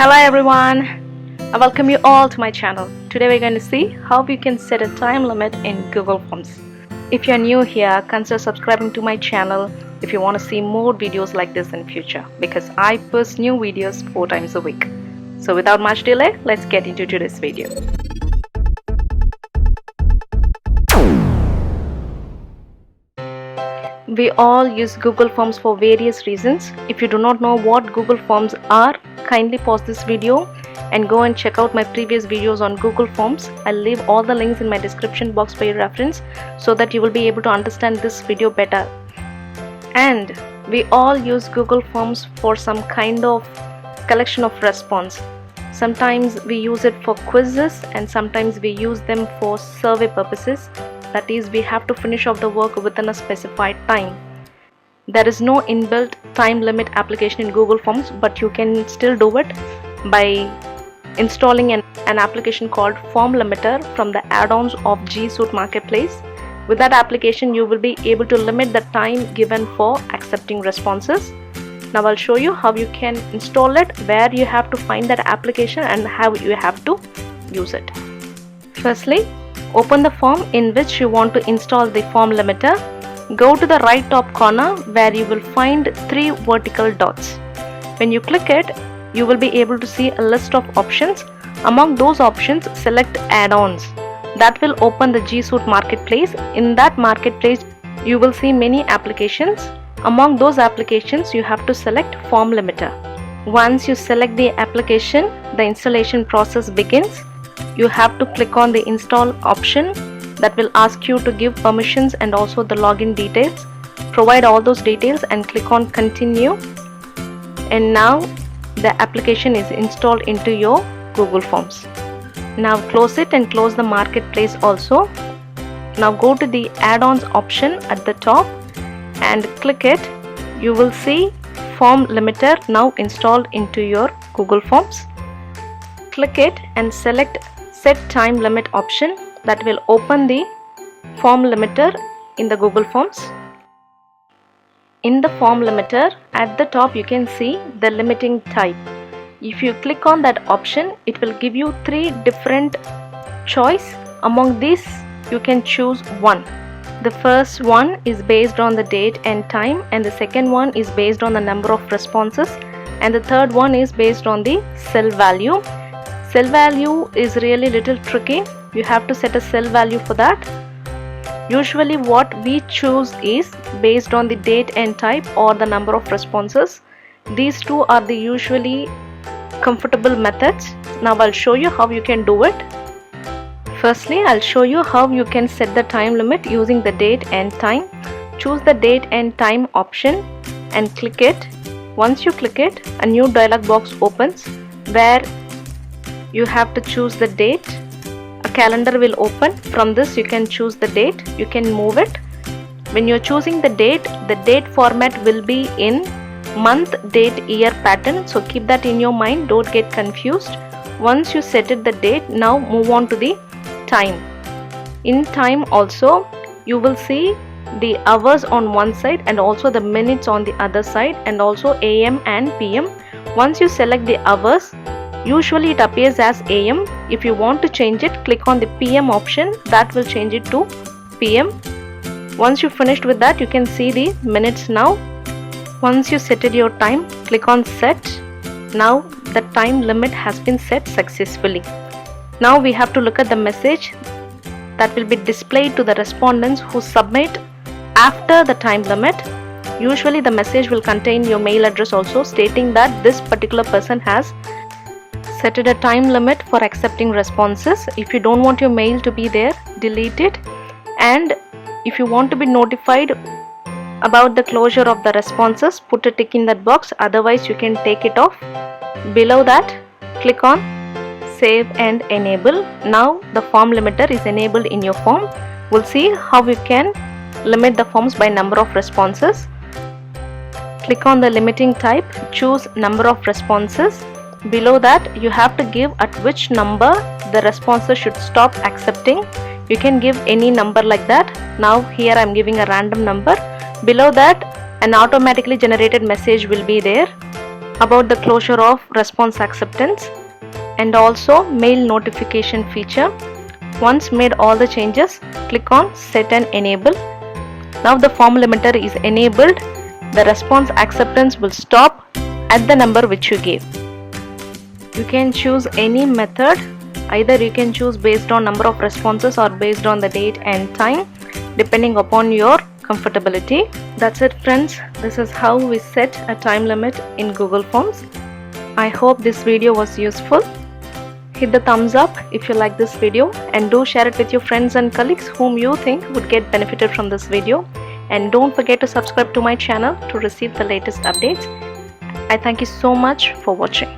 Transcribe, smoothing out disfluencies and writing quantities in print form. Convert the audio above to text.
Hello everyone, I welcome you all to my channel. Today we're going to see how you can set a time limit in Google Forms. If you're new here, consider subscribing to my channel if you want to see more videos like this in future, because I post new videos 4 times a week. So without much delay, let's get into today's video. We all use Google Forms for various reasons. If you do not know what Google Forms are, kindly pause this video and go and check out my previous videos on Google Forms. I'll leave all the links in my description box for your reference so that you will be able to understand this video better. And we all use Google Forms for some kind of collection of response. Sometimes we use it for quizzes and sometimes we use them for survey purposes. That is, we have to finish off the work within a specified time. There is no inbuilt time limit application in Google Forms, but you can still do it by installing an application called Form Limiter from the add-ons of G Suite Marketplace. With that application, you will be able to limit the time given for accepting responses. Now I'll show you how you can install it, where you have to find that application and how you have to use it. Firstly, open the form in which you want to install the form limiter. Go to the right top corner where you will find 3 vertical dots. When you click it, you will be able to see a list of options. Among those options, select add-ons. That will open the G Suite Marketplace. In that marketplace, you will see many applications. Among those applications, you have to select form limiter. Once you select the application, the installation process begins. You have to click on the install option. That will ask you to give permissions and also the login details. Provide all those details and click on continue. And now the application is installed into your Google Forms. Now close it and close the marketplace also. Now go to the add-ons option at the top and click it. You will see form limiter now installed into your Google Forms. Click it and select set time limit option. That will open the form limiter in the Google Forms. In the form limiter, at the top you can see the limiting type. If you click on that option, it will give you 3 different choice. Among these, you can choose one. The first one is based on the date and time, and the second one is based on the number of responses, and the third one is based on the cell value. Cell value is really little tricky. You have to set a cell value for that. Usually what we choose is based on the date and type or the number of responses. These two are the usually comfortable methods. Now I'll show you how you can do it. Firstly, I'll show you how you can set the time limit using the date and time. Choose the date and time option and click it. Once you click it, a new dialog box opens where you have to choose the date. A calendar will open. From this you can choose the date. You can move it. When you're choosing the date format will be in month, date, year pattern. So keep that in your mind. Don't get confused. Once you set it the date, now move on to the time. In time also, you will see the hours on one side and also the minutes on the other side, and also AM and PM. Once you select the hours, usually it appears as AM. If you want to change it, click on the PM option. That will change it to PM. Once you finished with that, you can see the minutes now. Once you set your time, click on set. Now the time limit has been set successfully. Now we have to look at the message that will be displayed to the respondents who submit after the time limit. Usually the message will contain your mail address also, stating that this particular person has set a time limit for accepting responses. If you don't want your mail to be there, delete it. And if you want to be notified about the closure of the responses, put a tick in that box. Otherwise you can take it off. Below that, click on save and enable. Now the form limiter is enabled in your form. We'll see how you can limit the forms by number of responses. Click on the limiting type, choose number of responses. Below that, you have to give at which number the responses should stop accepting. You can give any number like that. Now here I am giving a random number. Below that, an automatically generated message will be there. about the closure of response acceptance, and also mail notification feature. Once made all the changes, click on set and enable. Now the form limiter is enabled. The response acceptance will stop at the number which you gave. You can choose any method. Either you can choose based on number of responses or based on the date and time, depending upon your comfortability. That's it, friends. This is how we set a time limit in Google Forms. I hope this video was useful. Hit the thumbs up if you like this video, and do share it with your friends and colleagues whom you think would get benefited from this video. And don't forget to subscribe to my channel to receive the latest updates. I thank you so much for watching.